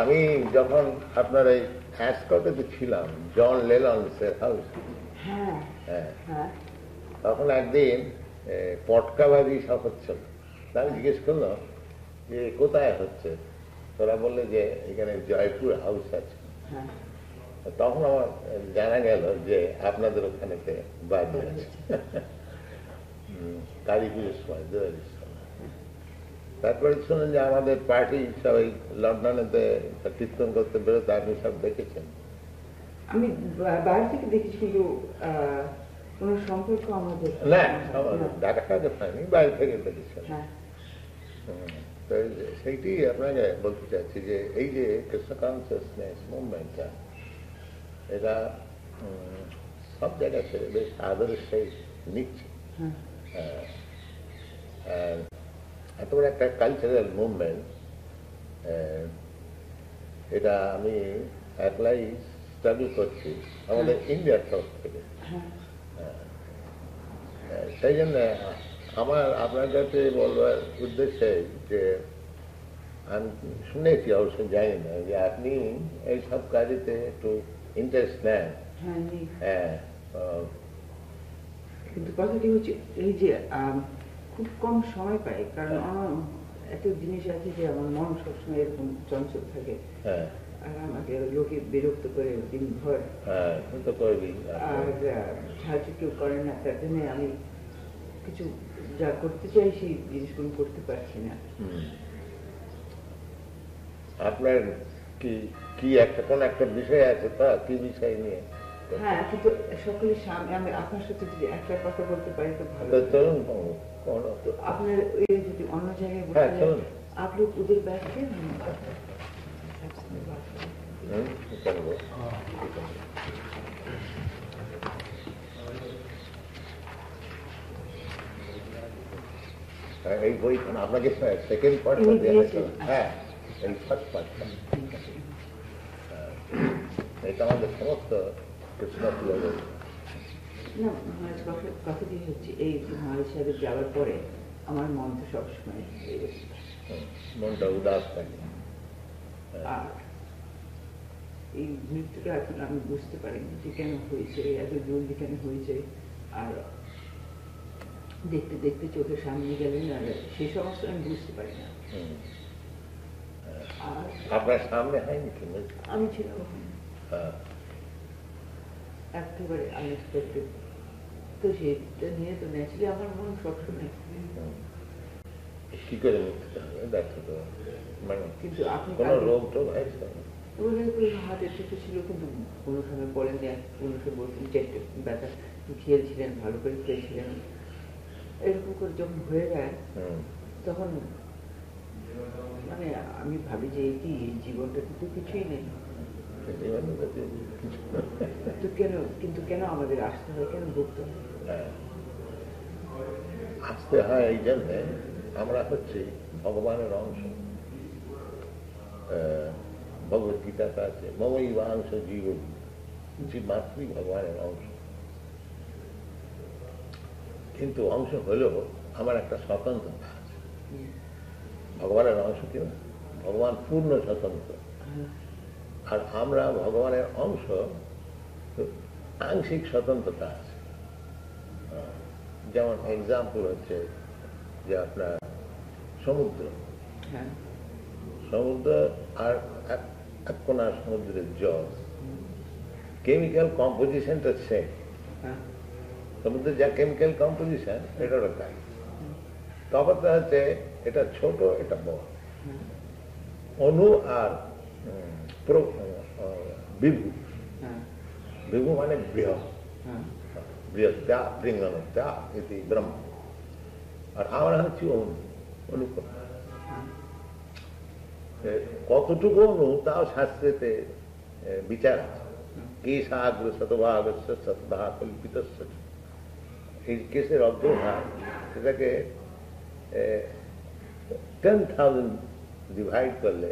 আমি যখন আপনার এই অ্যাসকটে ছিলাম জন লেনন্সের হাউস, হ্যাঁ, তখন একদিন পটকাবাজি সব হচ্ছিল। আমি জিজ্ঞেস করলাম যে কোথায় হচ্ছে, তোরা বললে যে এখানে জয়পুর হাউস আছে। তখন আমার জানা গেল যে আপনাদের ওখানেতে বাজি আছে কালী পুজোর সময়, দিওয়ালির সময়। তারপরে শুনুন যে আমাদের পার্টি সবাই লন্ডনেতে কীর্তন করতে বেরোতে, আপনি সব দেখেছেন? আমি বাইরে থেকে দেখেছি, কিন্তু কোন সম্পর্ক আমাদের না, দেখা কাজে পাইনি, বাইরে থেকে দেখেছেন। সেইটি আপনাকে বলতে চাচ্ছি যে এই যে কৃষ্ণ কনসিয়াসনেস মুভমেন্টটা, এটা সব জায়গা থেকে বেশ আদরের সেই নিচ্ছে। এত বড় একটা কালচারাল মুভমেন্ট, এটা আমি একলাই স্টাডি করছি আমাদের ইন্ডিয়ার তরফ থেকে। সেই জন্য আমার আপনার কাছে বলবার উদ্দেশ্যে যে আমি শুনেছি, অবশ্য জানি না, যে আপনি এইসব কাজেতে একটু ইন্টারেস্ট নেন। হ্যাঁ, কিন্তু কথাটি হচ্ছে এই যে খুব কম সময় পাই, কারণ আমার এত জিনিস আছে যে আমার মন সবসময় এরকম চঞ্চল থাকে। আর আমাকে লোকে বিরক্ত করে দিনভর, আর সাহায্য কেউ করে না, তার জন্য আমি কিছু যা করতে চাই সেই জিনিসগুলো করতে পারছি না। আপনার কি একটা কোন একটা বিষয় আছে, তা কি বিষয় নিয়ে? হ্যাঁ, কিন্তু সকলের সামনে আমি আপনার সাথে যদি একটা কথা বলতে পারি তো ভালো। চলুন, আপনার ওই যদি অন্য জায়গায় বলতে, आप लोग उधर बैठ के এই বইখান আপনাকে সেকেন্ড পার্ট, হ্যাঁ এই ফার্স্ট পার্টটা, এটা আমাদের সমস্ত কৃষ্ণ না, কথাটি হচ্ছে এই মহারাজ সাহেবের যাওয়ার পরে আমার মন তো সবসময় মনটা উদাস থাকে। আর এই মৃত্যুটা এখন আমি বুঝতে পারিনি যে কেন হয়েছে, এত জলদি কেন হয়েছে। আর দেখতে দেখতে চোখের সামনে গেলেন, আর সেই সমস্ত আমি বুঝতে পারি না। আর আপনার সামনে হয়নি? আমি ছিলাম একেবারে আনএক্সপেক্টেড, তো সেটা নিয়ে তো ন্যাচারালি আমার মন সবসময় কি করে মুক্তি হবে, দেখো তো, মানে কিন্তু আপনি কোনো রোগ টোগ হয়েছে? হার্টের কিছু ছিল, কিন্তু কোনো সময় বলেন কোনো সময় বলছেন চেষ্টা ব্যথা, খেয়েছিলেন, ভালো করে খেয়েছিলেন, এরকম করে যখন হয়ে যায় তখন মানে আমি ভাবি যে এই জীবনটা কিন্তু কিছুই নেই, কিন্তু কেন আমাদের আসতে হয়, কেন ভুগতে হয়? আসতে হয় এই জন্যে আমরা হচ্ছে ভগবানের অংশ। ভগবত গীতাতে আছে মমই বাংশ জীব, মাত্রই ভগবানের অংশ। কিন্তু অংশ হলেও আমার একটা স্বতন্ত্রতা আছে। ভগবানের অংশ কিনা, ভগবান পূর্ণ স্বতন্ত্র, আর আমরা ভগবানের অংশ, আংশিক স্বতন্ত্রতা আছে। যেমন এক্সাম্পল হচ্ছে যে আপনার সমুদ্র, সমুদ্র আর এক কোনা সমুদ্রের জল, কেমিক্যাল কম্পোজিশনটা সেম। সমুদ্রের যা কেমিক্যাল কম্পোজিশন, এটারও তাই। তফাৎটা হচ্ছে এটা ছোট, এটা বড়। অণু আর বিভু, বিভু মানে বৃহৎ, বৃহত্যা বৃঙ্গনত্যা ইতি ব্রহ্ম। আর আমরা হচ্ছি অণু, অনুকূল। কতটুকু অণু তাও শাস্ত্রেতে বিচার আছে। কেশাগ্র শতভাগস্য শতভাগ কল্পিত, এই কেসের অগ্রভাগ, সেটাকে 10,000 ডিভাইড করলে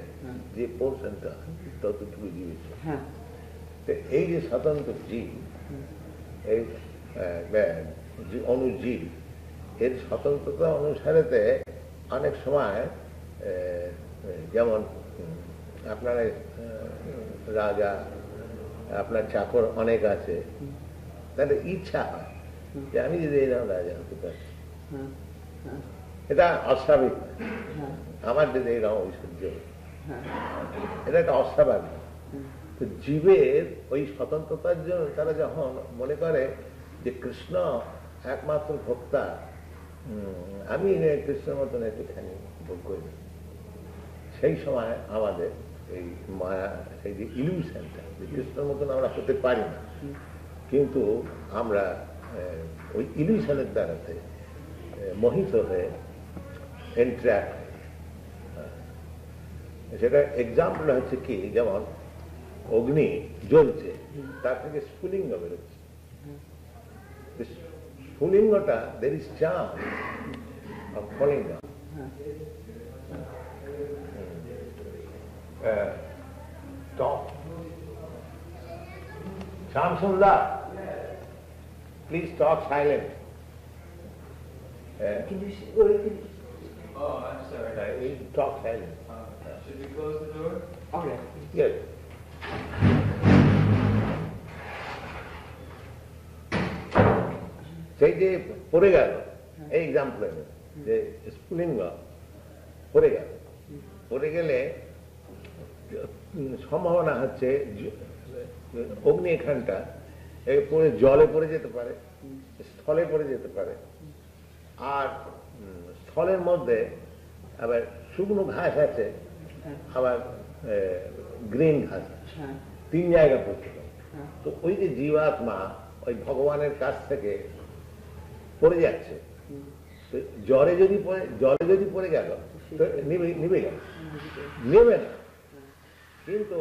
যে পোর্শনটা ততটুকু জীবিত। এই যে স্বতন্ত্র জীব, এই অনুজীব, এর স্বতন্ত্রতা অনুসারেতে অনেক সময় যেমন আপনার রাজা, আপনার চাকর অনেক আছে, তাহলে ইচ্ছা হয় যে আমি যদি এরকম রাজা হতে পারি। এটা অস্বাভাবিক, আমার যদি এরকম ঐশ্বর্য, এটা একটা অস্বাভাবিক। তো জীবের ওই স্বতন্ত্রতার জন্য তারা যখন মনে করে যে কৃষ্ণ একমাত্র ভোক্তা, আমি কৃষ্ণের মতন একটুখানি ভোগ করি, সেই সময় আমাদের এই মায়া, সেই যে ইলিউশনটা, যে কৃষ্ণের মতন আমরা হতে পারি না, কিন্তু আমরা ওই ইলিউশনের দ্বারাতে মোহিত হয়ে এন্ট্র্যাপ হয়। সেটা এক্সাম্পল হচ্ছে কি, যেমন অগ্নি জ্বলছে, তার থেকে স্ফুলিঙ্গ বেরোচ্ছে। স্ফুলিঙ্গটা there is chance of falling down. Stop. Shamsundar, please talk silent. Can you Oh, I'm sorry. Talk silent. Should we close the door? all right. Yes. সেই যে পড়ে গেল, এই এক্সাম্পল যে স্ফুলিঙ্গ পড়ে গেল, পড়ে গেলে সম্ভাবনা হচ্ছে অগ্নি এখানটা পড়ে জলে পড়ে যেতে পারে, স্থলে পড়ে যেতে পারে, আর স্থলের মধ্যে আবার শুকনো ঘাস আছে, আবার গ্রিন ঘাস আছে, তিন জায়গা পড়তে পারে। তো ওই যে জীবাত্মা ওই ভগবানের কাছ থেকে পড়ে যাচ্ছে, তো জলে যদি পড়ে গেল তো নিবে গেল, নেবে না, কিন্তু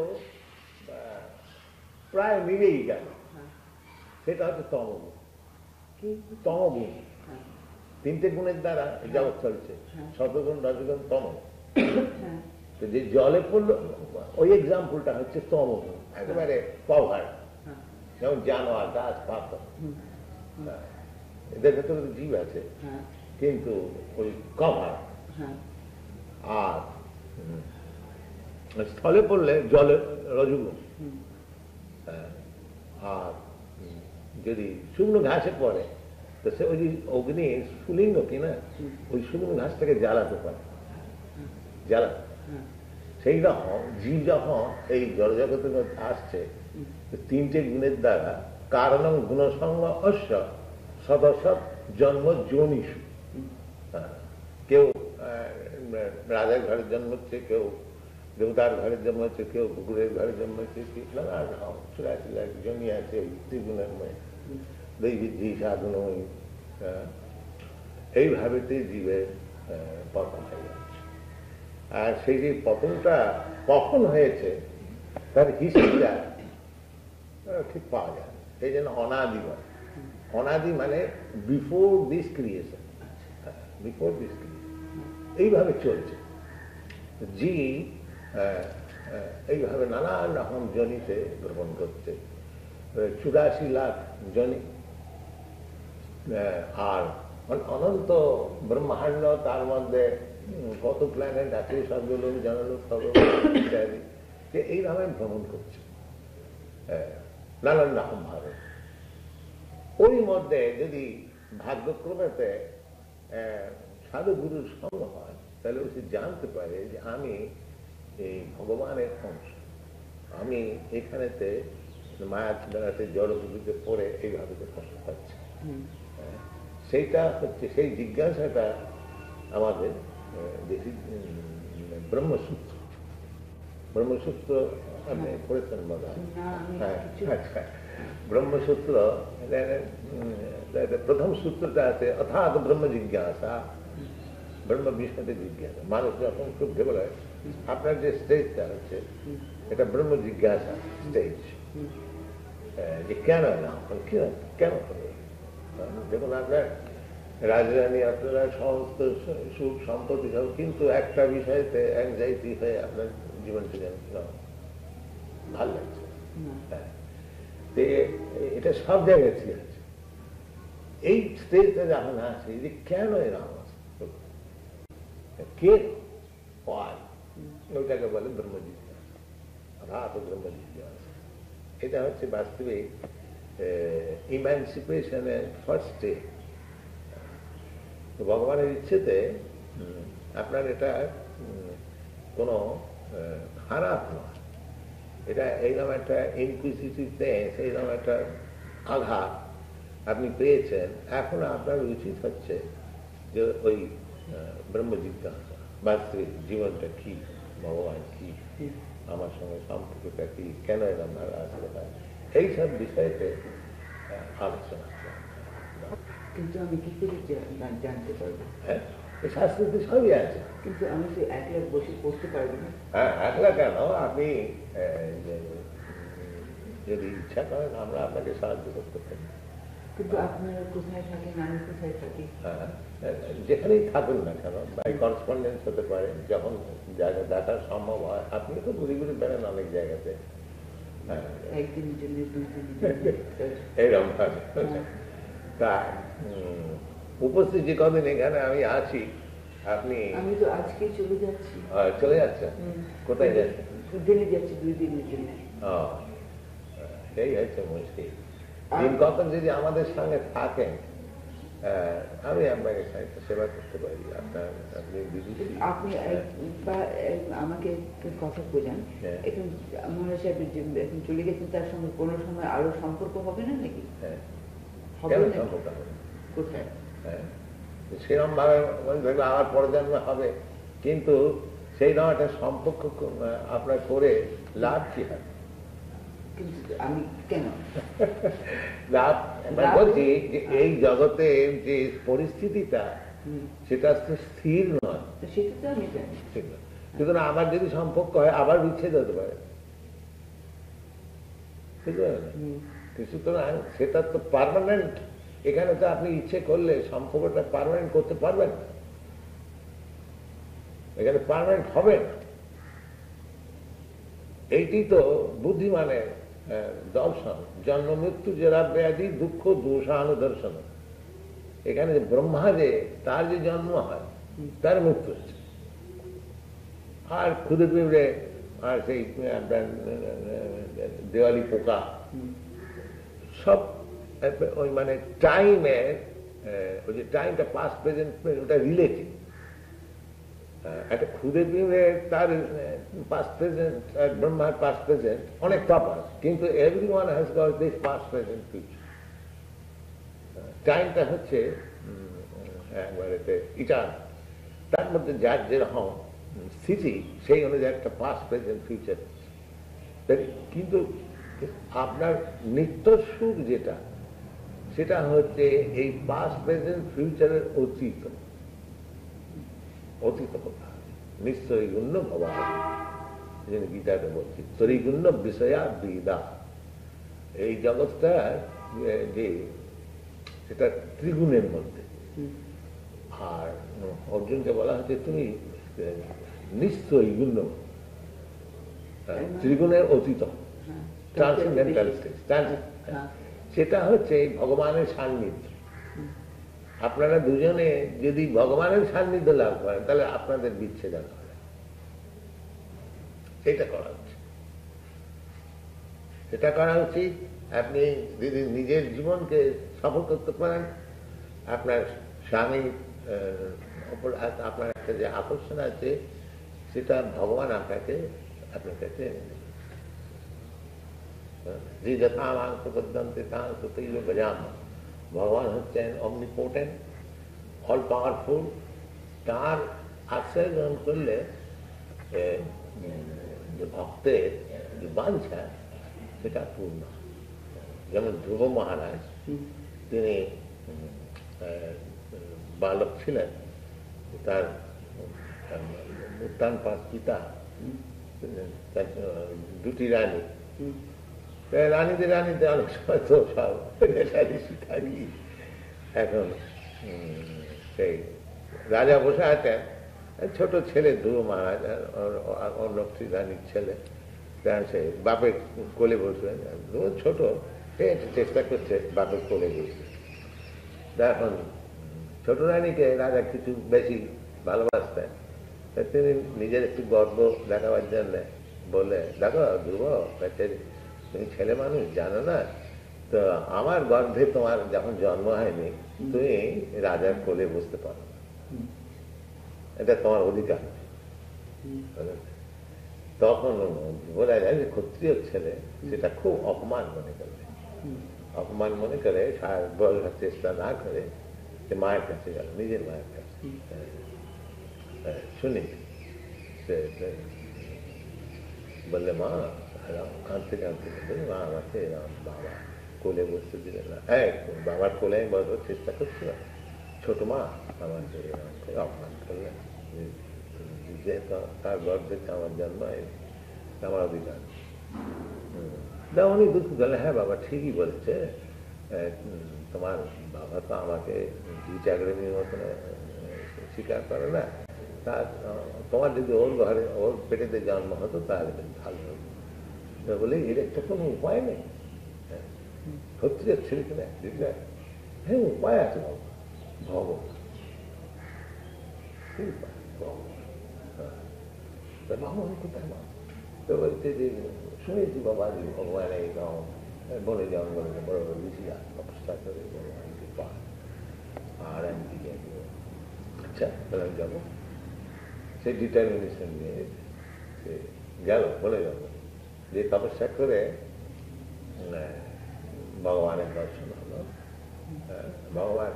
প্রায় মিলেই গেল। সেটা হচ্ছে তমগুণ। তমগুণ, তিনটে গুণের দ্বারা জগৎ চলছে, সতগুণ, রজগুণ, তম। তো যে জলে পড়লো, ওই এক্সাম্পলটা হচ্ছে তমগুণ, একেবারে কভার, যেমন জানোয়ার, গাছ, পাথর, এদের ভেতরে জীব আছে, কিন্তু ওই কভার। আর স্থলে পড়লে জলে রজগুণ, আর যদি শুকনো ঘাসে পড়ে তো সে ওই অগ্নি স্ফুলিঙ্গ কিনা, ওই শুকনো ঘাসটাকে জ্বালাতে পারে, জ্বালাতে। সেই রকম জীব যখন এই জড়জগতের মধ্যে আসছে, তিনটে গুণের দ্বারা কারণং গুণসঙ্গ অশ্ব সদস্য জন্ম যোনিষু। কেউ রাজার ঘরে জন্মচ্ছে, কেউ দেবতার ঘরে জন্মাচ্ছে, কেউ কুকুরের ঘরে জন্মাচ্ছে, নানা রকম 84 লাখ জমি আছে ত্রিগুণের মধ্যে, দৈবিধি সাধনময়ী। এইভাবেতে জীবের পতন হয়ে যাচ্ছে। আর সেই যে পতনটা কখন হয়েছে তার হিস্ট্রিটা ঠিক পাওয়া যায়, সেই জন্য অনাদি বলে। অনাদি মানে before this creation, before this creation. এইভাবে চলছে জীব, এইভাবে নানান রকম জনিতে গ্রহণ করছে, 84 লাখ জনি। আর অনন্ত ব্রহ্মাণ্ড, তার মধ্যে কত প্ল্যানেট আছে, সবগুলো জানালো, ইত্যাদি, যে এইভাবে ভ্রমণ করছে নানান রকম ভাবে। ওই মধ্যে যদি ভাগ্যক্রমেতে সাধু গুরুর সঙ্গ হয়, তাহলে সে জানতে পারে যে আমি এই ভগবানের অংশ, আমি এখানেতে মায়ার দ্বারাতে জড়বুদ্ধিতে পড়ে এইভাবে কষ্ট পাচ্ছি। সেইটা হচ্ছে, সেই জিজ্ঞাসাটা আমাদের বেশি ব্রহ্মসূত্র। ব্রহ্মসূত্র আপনি পড়েছেন বোধ হয়? হ্যাঁ, আচ্ছা। ব্রহ্মসূত্র প্রথম সূত্রটা আছে অর্থাৎ ব্রহ্ম জিজ্ঞাসা, ব্রহ্ম বিষয়ে জিজ্ঞাসা। মানুষ যখন খুব ভেবে হয়, আপনার যে স্টেজটা হচ্ছে এটা ব্রহ্ম জিজ্ঞাসা স্টেজ, যে কেন না, কেন হবে। দেখুন, আপনার রাজধানী, আপনারা সমস্ত সুখ সম্পত্তি সব, কিন্তু একটা বিষয়তে অ্যাংজাইটি হয়ে আপনার জীবনটা যেন ভাল লাগছে। হ্যাঁ, এটা সব জায়গায় ঠিক আছে। এই স্টেজটা যখন আসে যে কেন এরকম আছে, কে, ওইটাকে বলে ব্রহ্ম জিজ্ঞাসা। অগাধ ব্রহ্মজিজ্ঞাসা। এটা হচ্ছে বাস্তবিক ইমানসিপেশনের ফার্স্ট স্টেপ। ভগবানের ইচ্ছেতে আপনার এটা কোনো খারাপ নয়, এটা এইরকম একটা ইনকুইজিটিভনেস, এইরকম একটা আঘাত আপনি পেয়েছেন। এখন আপনার উচিত হচ্ছে যে ওই ব্রহ্মজিজ্ঞাসা, বাস্তবিক জীবনটা কি, ভগবান কি, আমার সঙ্গে সম্পর্কটা কি, কেন এরকম ভাবে আসতে পারে, এইসব বিষয়তে আলোচনা। কিন্তু আমি কি করে জানতে পারবো? হ্যাঁ, শাস্ত্রতে সবই আছে। কিন্তু আমি তো একলা বসে পড়তে পারবো না। হ্যাঁ, একলা কেন, আপনি যদি ইচ্ছা করেন আমরা আপনাকে সাহায্য করতে পারি। কিন্তু আপনারা কোথায় থাকেন, আমি কোথায় থাকি? হ্যাঁ, যেখানেই থাকুন না কেন, বাই করেসপন্ডেন্স হতে পারে, যখন জায়গা দেখা সম্ভব হয়। আপনি তো ঘুরে ঘুরে বেড়ান অনেক জায়গাতে, একদিনের জন্য, দুই দিনের জন্য, এইরকম ভাবে। তা উপস্থিত যে কদিন এখানে আমি আছি, আপনি? আমি তো আজকে চলে যাচ্ছি। চলে যাচ্ছেন? কোথায় যাচ্ছেন? দিল্লি যাচ্ছি 2 দিনের জন্য। এই হচ্ছে মুশকিল। দিন কখন যদি আমাদের সঙ্গে থাকেন, আমি আপনাকে সেবা করতে পারি। আপনি আমাকে কথা বোঝান, এখন মহারাজ সাহেব এখন চলে গেছেন, তার সঙ্গে কোনো সময় আরো সম্পর্ক হবে না নাকি? কোথায়? সেরকম ভাবে দেখলে আমার পরজন্মে হবে, কিন্তু সেই রকম একটা সম্পর্ক আপনার করে লাভ কি হয়? কিন্তু আমি কেন লাভ বলছি যে এই জগতে যে পরিস্থিতিটা, সেটা স্থির নয়। সেটা তো আমি জানি। সুতরাং আমার যদি সম্পর্ক হয় আবার বিচ্ছেদ হতে পারে, সুতরাং সেটা তো পার্মানেন্ট। এখানে তো আপনি ইচ্ছে করলে সম্পর্কটা পার্মানেন্ট করতে পারবেন না, এখানে পার্মানেন্ট হবে না। এইটি তো বুদ্ধিমানের দর্শন। জন্ম মৃত্যু জরা ব্যাধি দুঃখ দোষানুদর্শন। এখানে ব্রহ্মা যে তার যে জন্ম হয়, তার মৃত্যু হচ্ছে, আর ক্ষুদে পিঁপড়ে আর সেই দেওয়ালি পোকা সব ওই মানে টাইমের, ওই যে টাইমটা পাস্ট প্রেজেন্ট ওটা রিলেটিভ। একটা ক্ষুদে পিঁপড়ে তার পাস্ট প্রেজেন্ট আর ব্রহ্মার পাস্ট প্রেজেন্ট অনেক তফাৎ, কিন্তু everyone has got this past present future. টাইমটা হচ্ছে একবারে ইটার, তার মধ্যে যার যেরকম স্থিতি সেই অনুযায়ী একটা পাস্ট প্রেজেন্ট ফিউচার। কিন্তু আপনার নিত্য সুখ যেটা, সেটা হচ্ছে এই পাস্ট প্রেজেন্ট ফিউচারের অতীত। অতীত কথা নিশ্চয়ই গুণ্য ভবা, যিনি গীতাতে বলছি তরিগুণ্য বিষয়া বিদা। এই জগৎটা যে সেটা ত্রিগুণের মধ্যে, আর অর্জুনকে বলা হচ্ছে তুমি নিশ্চয়ই গুণ্য, ত্রিগুণের অতীত, ট্রান্সেন্ডেন্টাল স্টেজ। সেটা হচ্ছে ভগবানের সান্নিধ্য। আপনারা দুজনে যদি ভগবানের সান্নিধ্য লাভ করেন, তাহলে আপনাদের বিচ্ছেদ হবে। সেটা করা উচিত, সেটা করা উচিত। আপনি যদি নিজের জীবনকে সফল করতে পারেন, আপনার স্বামীর ওপর আপনার একটা যে আকর্ষণ আছে, সেটা ভগবান আপনাকে আপনার কাছে এনে দেবে। যে যথামাংস পদ্ধতি তাঁতৈব গজাম। ভগবান হচ্ছেন অমনিপোটেন্ট, অল পাওয়ারফুল। তাঁর আশ্রয় গ্রহণ করলে যে ভক্তের যে বাঞ্ছা, সেটা পূর্ণ। যেমন ধ্রুব মহারাজ, তিনি বালক ছিলেন, তার উত্তান পাঁচ পিতা, তার দুটি রানী। রানীতে রানীতে অনেক সময় তো সব থাকি। এখন সেই রাজা বসে আছেন, ছোট ছেলে ধ্রুব মহারাজ অন্য রানীর ছেলে, সে বাপের কোলে বসবে, ছোট চেষ্টা করছে বাপের কোলে বসবে। এখন ছোট রানীকে রাজা কিছু বেশি ভালোবাসতেন, তিনি নিজের একটু গর্ব দেখাবার জন্য বলে, দেখো ধ্রুব, তুমি ছেলে মানুষ জানো না, তো আমার গর্ভে তোমার যখন জন্ম হয়নি তুমি রাজার কোলে বসতে পারো না, এটা তোমার অধিকার। তখন বোঝা যায় যে ক্ষত্রিয় ছেলে সেটা খুব অপমান মনে করে, অপমান মনে করে বলার চেষ্টা না করে সে মায়ের কাছে গেল, নিজের মায়ের কাছে। শুনি বললে, মা কাঁদতে কাঁদতে মা আমাকে বাবা কোলে বসতে দিলে না, বাবার কোলে আমি বসার চেষ্টা করছিলাম, ছোট মা আমাকে অপমান করলেন, যেহেতু তার গর্ভে আমার জন্ম হয়নি, আমার অধিকার। উনি দুঃখ করলেন, হ্যাঁ বাবা ঠিকই বলেছে, তোমার বাবা তো আমাকে চাকরির মতো স্বীকার করে না, তার তোমার যদি ওর ঘরে ওর পেটেতে জন্ম হতো তাহলে ভালো হতো। বলে এর একটা কোনো উপায় নেই, ক্ষত্রিয় ছেলে কিনা, হ্যাঁ উপায় আছে বাবা, ভগবান ভগবান কোথায় মা? তো বলছে যে শুনেছি বাবা যে ভগবান এই গাঁও বলে জঙ্গলে বড় বড় ঋষিরা তপস্যা করে ভগবানকে পায়, আর আমি দিকে আচ্ছা তাহলে আমি যাবো। সে ডিটারমিনেশন নিয়ে সে গেল বলে যাব যে তপস্যা করে ভগবানের দর্শন হলো। ভগবান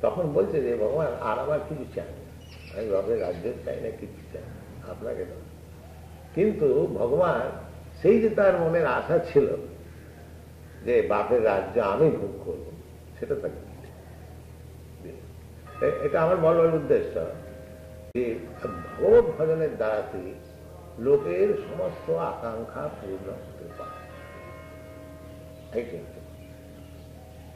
তখন বলছে যে ভগবান আর আমার কিছু চাই না, আমি বাপের রাজ্য চাই না, কিছু চাই না, আপনাকে দাও। কিন্তু ভগবান সেই যে তার মনের আশা ছিল যে বাপের রাজ্য আমি ভোগ করব, সেটা তাকে এটা আমার বলার উদ্দেশ্য যে ভগবত ভজনের দ্বারাতে লোকের সমস্ত আকাঙ্ক্ষা পূর্ণ হতে পারে।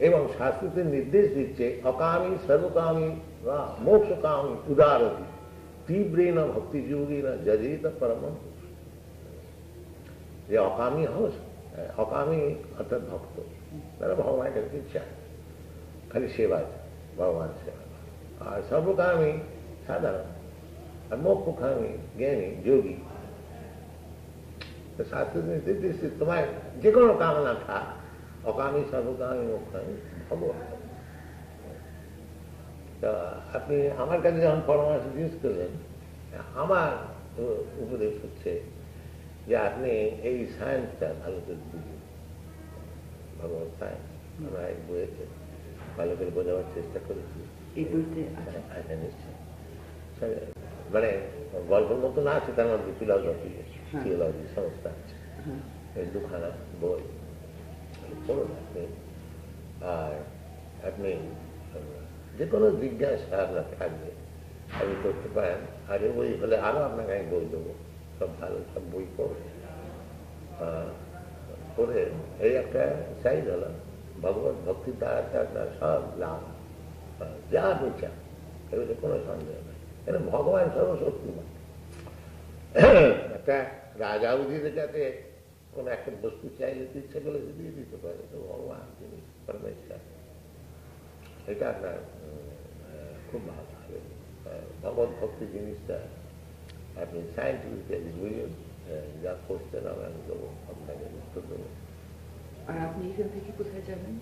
এবং শাস্ত্রতে নির্দেশ দিচ্ছে অকামী সর্বকামী বা মোক্ষকামী উদারতি তীব্রেণ ভক্তি যোগী না যজিত পরম। যে অকামী হোস, অকামী অর্থাৎ ভক্ত, তারা ভগবানের কাছে চায়, খালি সেবা চায়, ভগবান সেবা। আর সর্বকামী সাধারণ, আর মোক্ষকামী জ্ঞানী যোগী। শাস্ত্র নির্দেশ তোমার যে কোনো কামনা থাক, অকামী সর্বকামী মোক্ষকামী ভগবান। তা আপনি আমার কাছে যখন পরামর্শ জিজ্ঞেস করলেন, আমার উপদেশ হচ্ছে যে আপনি এই সায়েন্সটা ভালো করে বুঝুন, ভগবান সায়েন্স আমরা এক বইয়েতে ভালো করে বোঝাবার চেষ্টা করেছি। নিশ্চয় মানে গল্পের মতো না আছে, তার মধ্যে ফিলসফি থিওলজি সমস্ত আছে, দুখানা বই পড়ুন আপনি। আর আপনি যে কোনো জিজ্ঞাসা আপনার থাকবে আপনি করতে পারেন। আর এই বই হলে আরো আপনাকে আমি বই দেবো, সব ভালো সব বই পড়বে। পড়ে এই একটা চাই হলো ভগবত ভক্তির দ্বারা আপনার সব লাভ, যা আপনি চান এগুলো কোনো সন্দেহ নেই। কেন ভগবান সর্বশক্তিমান। একটা রাজা উজিরের কাছে কোন একটা বস্তু চাইলে ইচ্ছে করলে দিয়ে দিতে পারে, তো ভগবান তিনি পরমেশ্বর। এটা আপনার খুব ভালো হবে। ভগবত ভক্তি জিনিসটা আপনি সায়েন্টিফিক্যালি বুঝুন, যা করছেন আমি দেবো, আপনাকে উত্তর দেবো। আর আপনি এখান থেকে কোথায় যাবেন?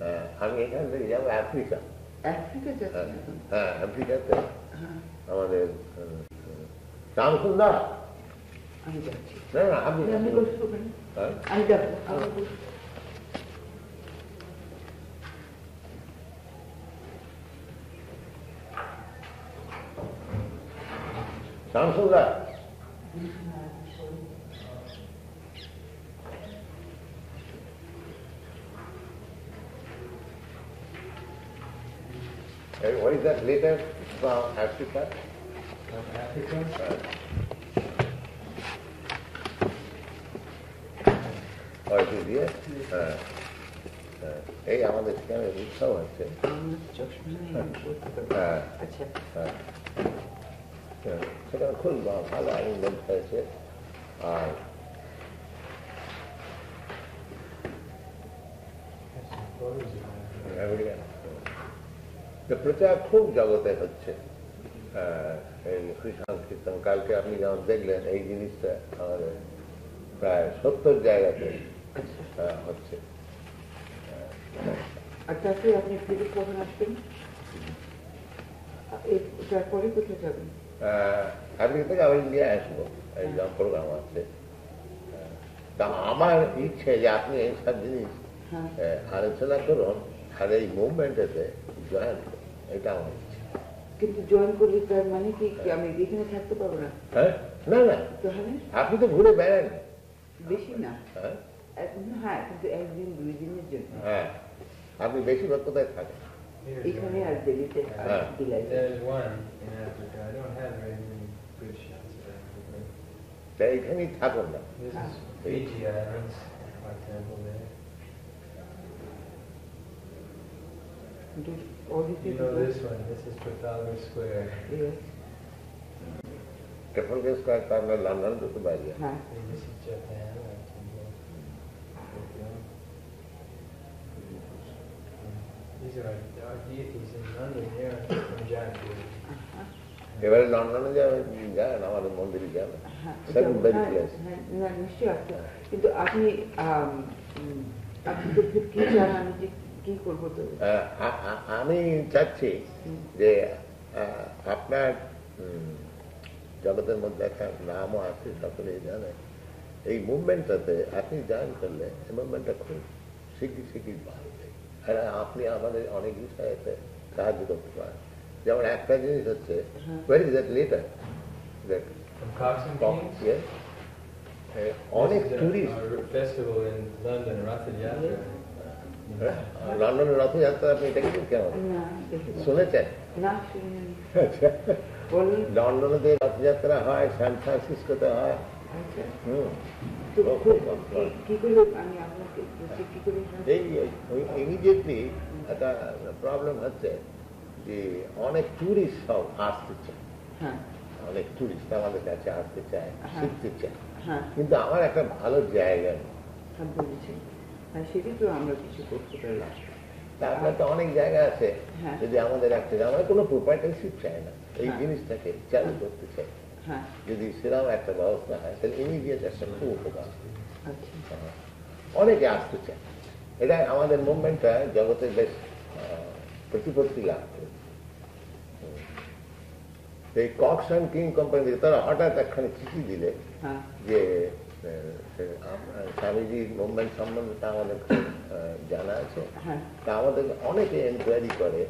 আমি এখান থেকে যাবো আফ্রিকা। আফ্রিকা যাচ্ছেন? হ্যাঁ, আফ্রিকাতে আমাদের রামসুন্দর। আমি যাচ্ছি। না না, আপনি আমি যাবো। Ramsundar what is that letter from Africa? From Africa? Oh, it is here? এই আমাদের সেখানে উৎসব আছে। সেখানে খুব ভালো আয়োজন হয়েছে। আর প্রচার খুব জগতে হচ্ছে এই সংকীর্তন। কালকে আপনি যেমন দেখলেন এই জিনিসটা আমাদের প্রায় 70 জায়গাতে হচ্ছে। আর তারপরে আপনি ফিরে কখন আসবেন? তারপরে কোথায় যাবেন? আমেরিকা থেকে আবার ইন্ডিয়া আসবো, এক্সাম প্রোগ্রাম আছে। তা আমার ইচ্ছে যে আপনি এইসব জিনিস আলোচনা করুন আর এই মুভমেন্টেতে জয়েন করুন, এটা আমার ইচ্ছে। কিন্তু জয়েন করলে তার মানে কি আমি এখানে থাকতে পারবো না? হ্যাঁ, না না, তাহলে আপনি তো ঘুরে বেড়ান বেশি না। হ্যাঁ, কিন্তু একদিন 2 দিনের জন্য। হ্যাঁ, আপনি বেশিরভাগ কোথায় থাকেন? এখানে আর দিল্লিতে আর বিলাইতে। There's one in Africa. I don't have very many good shots of Africa. তাই এখানেই থাকুন না। This is Fiji Islands, our temple there. All these You people. know this one, this is Trafalgar Square. Yes. Trafalgar square তো আমরা London যেতে পারি। হ্যাঁ। And this is Japan, our temple. Tokyo. These are our deities in London here from Jaipur. এবারে লন্ডনে যাবেন, যান আমাদের মন্দিরে যাবেন। না নিশ্চয়ই আছে, কিন্তু আপনি আপনি তো কি চান আমি যে কি করবো? তো আমি চাচ্ছি যে আপনার জগতের মধ্যে একটা নামও আছে, সকলেই জানে। এই মুভমেন্টটাতে আপনি জয়েন করলে এই মুভমেন্টটা খুব শিগগির বাড়বে। আর আপনি আমাদের অনেক বিষয়েতে সাহায্য করতে পারেন। যেমন একটা জিনিস হচ্ছে, where is that later? That From Cox and Kings? Yes. অনেক This is tourist our festival in London, Rath Yatra. লন্ডনের রথযাত্রা, আপনি এটা কি কেমন না দেখিনি। শুনেছেন? না শুনিনি। আচ্ছা, বলুন। লন্ডনে রথযাত্রা হয়, সান ফ্রান্সিসকোতে হয়। আচ্ছা, হুম, তো কি করে আমি আপনাকে কি করে? এই ইমিডিয়েটলি একটা প্রবলেম হচ্ছে যে অনেক টুরিস্ট সব আসতে চায়, হ্যাঁ অনেক টুরিস্ট আমাদের কাছে আসতে চায়, শিখতে চায়, হ্যাঁ কিন্তু আমার একটা ভালো জায়গা নেই। হ্যাঁ বলেছি, হ্যাঁ সেটাই তো আমরা কিছু করতে পারলাম। তারপরে তো অনেক জায়গা আছে, হ্যাঁ। যদি আমাদের একটা আমরা কোনো প্রোপাইটারশিপ চাই না, এই জিনিসটাকে চালু করতে চাই, হ্যাঁ যদি সেরকম একটা ব্যবস্থা হয় তাহলে ইমিডিয়েট একটা খুব উপকার। আচ্ছা অনেকে আসতে চায়, এটা আমাদের মুভমেন্টটা জগতে বেশ প্রতিপত্তি লাভ করে। এই কক্স অ্যান্ড কিং কোম্পানি থেকে তারা হঠাৎ একখানে চিঠি দিলে হ্যাঁ যে স্বামীজির মুভমেন্ট সম্বন্ধে তা আমাদের জানা আছে, হ্যাঁ তা আমাদের অনেকে এনকোয়ারি করে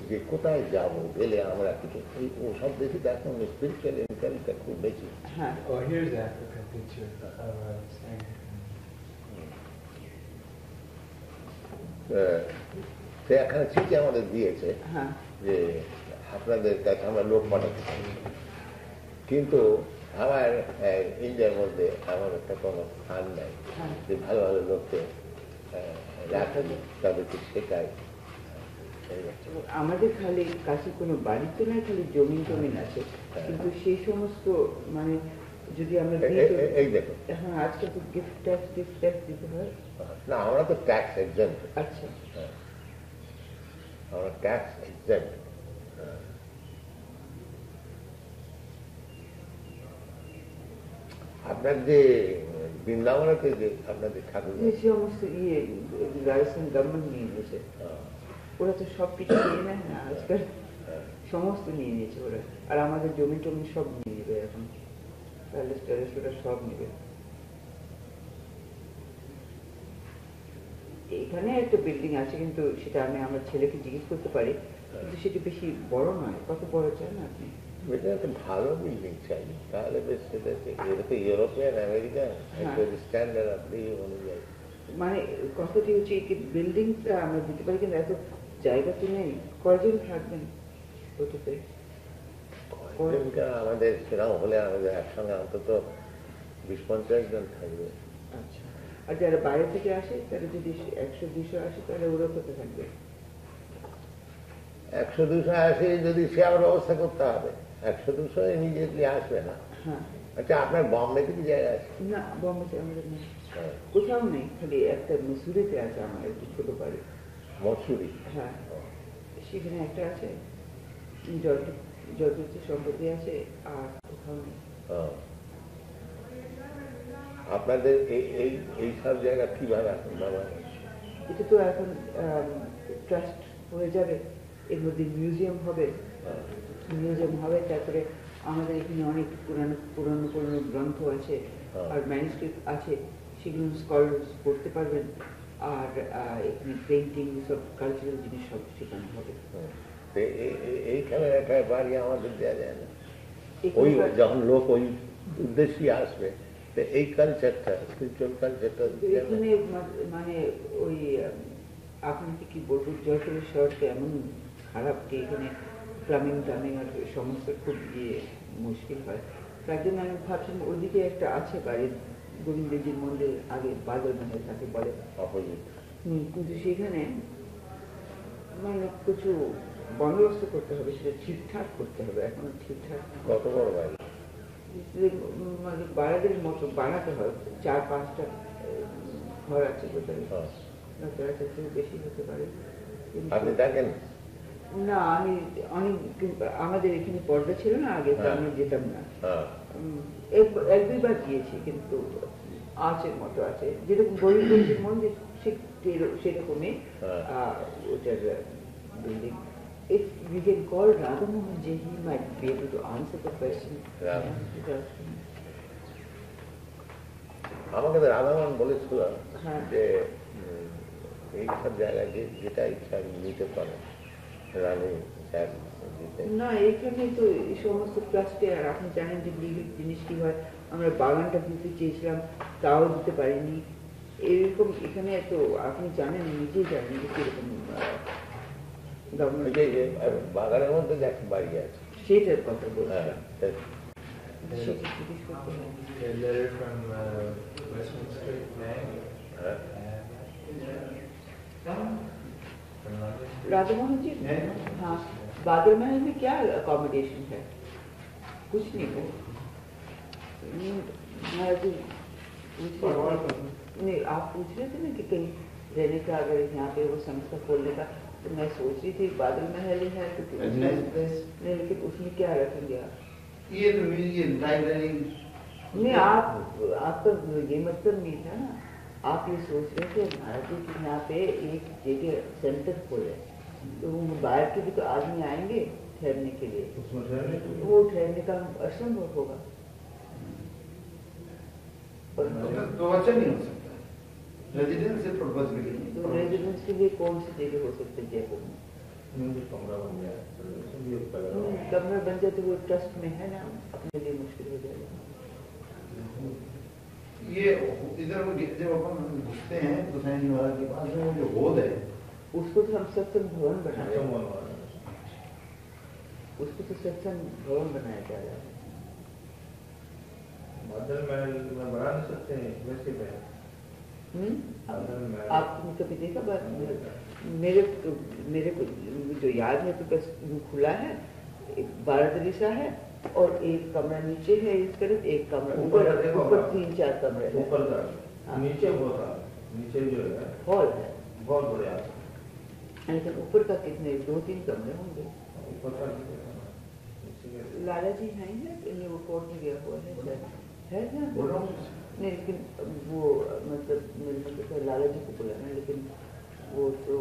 যে কোথায় যাব, গেলে আমরা কিছু ও সব বেশি এখন স্পিরিচুয়াল এনকোয়ারিটা খুব বেশি। হ্যাঁ Oh, here's the Africa picture of Anglican. সে এখানে চিঠি আমাদের দিয়েছে হ্যাঁ যে আপনাদের কাছে আমরা লোক পাঠাতে চাই, কিন্তু আমার ইন্ডিয়ার মধ্যে আমার একটা কোনো স্থান নাই যে ভালো ভালো লোককে রাখা, তাদেরকে শেখায়। আমাদের খালি কাছে কোনো বাড়ি তো নয়, খালি জমিন আছে, কিন্তু সেই সমস্ত মানে যদি আমরা এই দেখো, হ্যাঁ আজকাল তো গিফট ট্যাক্স দিতে হয় না, আমরা তো ট্যাক্স এক্সেম্প্ট, আচ্ছা আমরা ট্যাক্স এক্সেম্প্ট। আপনার যে বৃন্দাবনেতে যে আপনাদের ঠাকুর, যে সমস্ত রাজস্থান গভর্নমেন্ট নিয়ে নিয়েছে, ওরা তো সব কিছু নিয়ে নেয় না আজকাল, সমস্ত নিয়ে নিয়েছে ওরা, আর আমাদের জমি টমি সব নিয়ে নেবে এখন, প্যালেস ট্যালেস ওরা সব নেবে। এখানে একটা বিল্ডিং আছে, কিন্তু সেটা আমি আমার ছেলেকে জিজ্ঞেস করতে পারি, কিন্তু সেটা বেশি বড় নয়। কত বড় চান আপনি? এটা একটা ভালো বিল্ডিং চাই, তাহলে বেশ সেটা এটা তো ইউরোপিয়ান আমেরিকান স্ট্যান্ডার্ড আপনি অনুযায়ী। মানে কথাটি হচ্ছে কি, বিল্ডিংটা আমরা দিতে পারি, কিন্তু এত জায়গা তো নেই। কয়জন থাকবেন ওটাতে? আমাদের সেরকম হলে আমাদের একসঙ্গে অন্তত 20-50 জন থাকবে। আচ্ছা, আর যারা বাইরে থেকে আসে তারা যদি 100-200 আসে, তাহলে ওরা কোথায় থাকবে? 100-200 আসে, যদি সে আবার ব্যবস্থা করতে হবে। 100-200 ইমিডিয়েটলি আসবে না। হ্যাঁ আচ্ছা, আপনার বম্বেতে কি জায়গা আছে? না, বম্বেতে আমাদের নেই, কোথাও নেই, খালি একটা মসুরিতে আছে আমার একটু ছোট বাড়ি। মসুরি? হ্যাঁ, সেখানে একটা আছে, যত সম্পত্তি আছে, আর কোথাও নেই। আপনাদের এই সব জায়গা কিভাবে এখন বাবা? এটা তো এখন ট্রাস্ট হয়ে যাবে, এর মধ্যে মিউজিয়াম হবে, তারপরে আমাদের এখানে অনেক পুরানো গ্রন্থ আছে আর ম্যানুস্ক্রিপ্ট আছে, সেগুলো স্কলার্স পড়তে পারবেন। আর এখানে পেইন্টিং, সব কালচারাল জিনিস সব শেখানো হবে। এইখানে একটা বাড়ি আমাদের দেওয়া যায় না? ওই যখন লোক ওই উদ্দেশ্যে আসবে, এই কালচারটা, স্পিরিচুয়াল কালচারটা এখানে মানে ওই আপনাকে কি বলবো, জয়পুরের শহরটা এমন খারাপ যে এখানে প্লামিং আর সমস্ত খুব মুশকিল হয়। তার জন্য আমি ভাবছিলাম ওইদিকে একটা আছে বাড়ি, গোবিন্দজির মন্দির, আগে বাদল মহল তাকে বলে, কিন্তু সেখানে মানে কিছু বন্দোবস্ত করতে হবে, সেটা ঠিকঠাক করতে হবে। এখনো ঠিকঠাক কত বড় বাড়ি? মানে বাড়াদের মতো বানাতে হবে, 4-5টা ঘর আছে বোধহয়, বেশি হতে পারে। আপনি দেখেন না, আমি অনেক, আমাদের এখানে পর্দা ছিল না আগে, আমি যেতাম না, 1-2বার গিয়েছি, কিন্তু আঁচের মতো আছে, যেরকম গরিবগঞ্জের মন্দির সেরকমই ওটার building. If we can call Radha Mohan Ji, he might be able to answer the question. আমাকে তো রাধামোহন বলেছিল যে এই সব জায়গায় যেটা ইচ্ছা নিতে পারে রানী। না, এখানে তো এই সমস্ত ট্রাস্টে, আর আপনি জানেন যে লিগেল জিনিস কি হয়, আমরা বাগানটা দিতে চেয়েছিলাম, তাও দিতে পারিনি। এরকম এখানে তো আপনি জানেন, নিজেই জানেন যে কিরকম বাগানের মধ্যে যে একটা বাড়ি আছে, সেটার কথা বলছিলাম। राधा मोहन जी, हाँ, बादल महल में क्या अकोमोडेशन है? कुछ नहीं है। नहीं, आप पूछ रहे थे ना कि कहीं रहने का, अगर यहाँ पे वो संस्था खोलने का, तो मैं सोच रही थी बादल महल ही है, नहीं, लेकिन उसमें क्या रखेंगे आप? ये तो म्यूजियम, लाइब्रेरी। नहीं, आपका ये मतलब नहीं था ना, आप ये सोच रहे थे भारत जी कि यहाँ पे एक जगह सेंटर खोले, तो वो बाहर के भी तो आदमी आएंगे ठहरने के लिए, वो ठहरने का असंभव होगा। तो अच्छा नहीं हो सकता, रेजिडेंशियल पर्पज के लिए। तो रेजिडेंस के लिए कौन सी जगह हो सकती है जयपुर में? कमरा बन जाए तो वो ट्रस्ट में है ना, अपने लिए मुश्किल हो जाएगा। ये इधर जब अपन घुसते हैं तो सैनी वाला के पास में जो होद है, उसको तो हम सत्संग भवन बनाया, उसको तो सत्संग भवन बनाया जा रहा है। बादल महल में बना नहीं सकते हैं वैसे में। आपने कभी देखा? मेरे को जो याद है तो बस खुला है, एक बारदरीसा है और एक कमरा नीचे है इस तरफ, एक कमरा ऊपर 3-4 कमरे ऊपर का, नीचे होता, नीचे जो है हॉल है, बहुत बढ़िया। लेकिन ऊपर का कितने 2-3 कमरे होंगे। लाला जी हैं ना, वो कोर्ट में गया हुआ है ना, नहीं, लेकिन वो मतलब मेरे मतलब लाला जी को बुलाना, लेकिन वो तो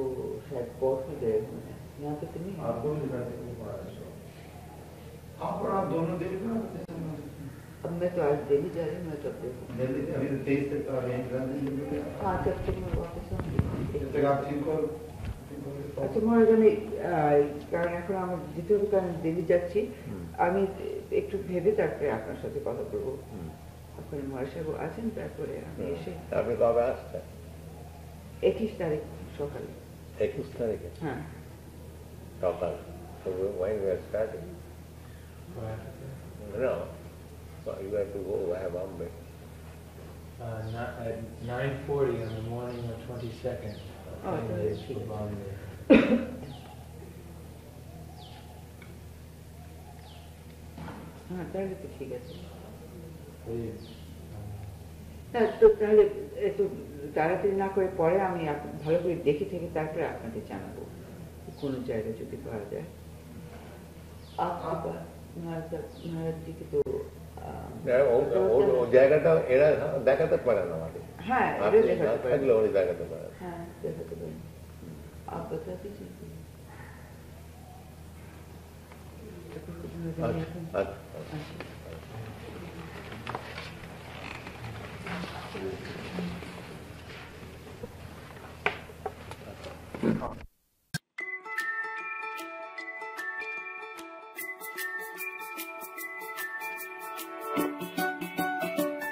शायद कोर्ट में गए हुए हैं, यहाँ पे तो नहीं। आपको आप और आप दोनों देख लो। अब मैं तो आज दिल्ली जा रही हूँ, मैं कब देखूँ? दिल्ली अभी 23 तक का अरेंज कर देंगे। हाँ, तब तक मैं वापस आऊँगी। तक आप ठीक हो। আচ্ছা মহারাজানি, কারণ এখন আমার দ্বিতীয় কারণ দিল্লি যাচ্ছি, আমি একটু ভেবে তারপরে আপনার সাথে কথা বলবো। আপনার মহারাজ সাহেব আছেন, তারপরে আমি এসে। আপনি কবে আসছেন? 21 তারিখ সকালে। 21 তারিখে? হ্যাঁ, সকাল। So when we are starting? No, so you have to go via Bombay. At 9:40 on the morning of 22nd. Bombay. হ্যাঁ, তাহলে তো ঠিক আছে। Please. তো তাহলে একটু তাড়াতাড়ি না করে পরে আমি ভালো করে দেখে থেকে তারপরে আপনাকে জানাবো কোনো জায়গা যদি পাওয়া যায়। নয়ার দিকে তো ও জায়গাটা এরা দেখাতে পারে না আমাদের। হ্যাঁ, আপনি না থাকলে উনি দেখাতে পারেন। হ্যাঁ, দেখাতে পারেন। আপনাকে কিছু আচ্ছা।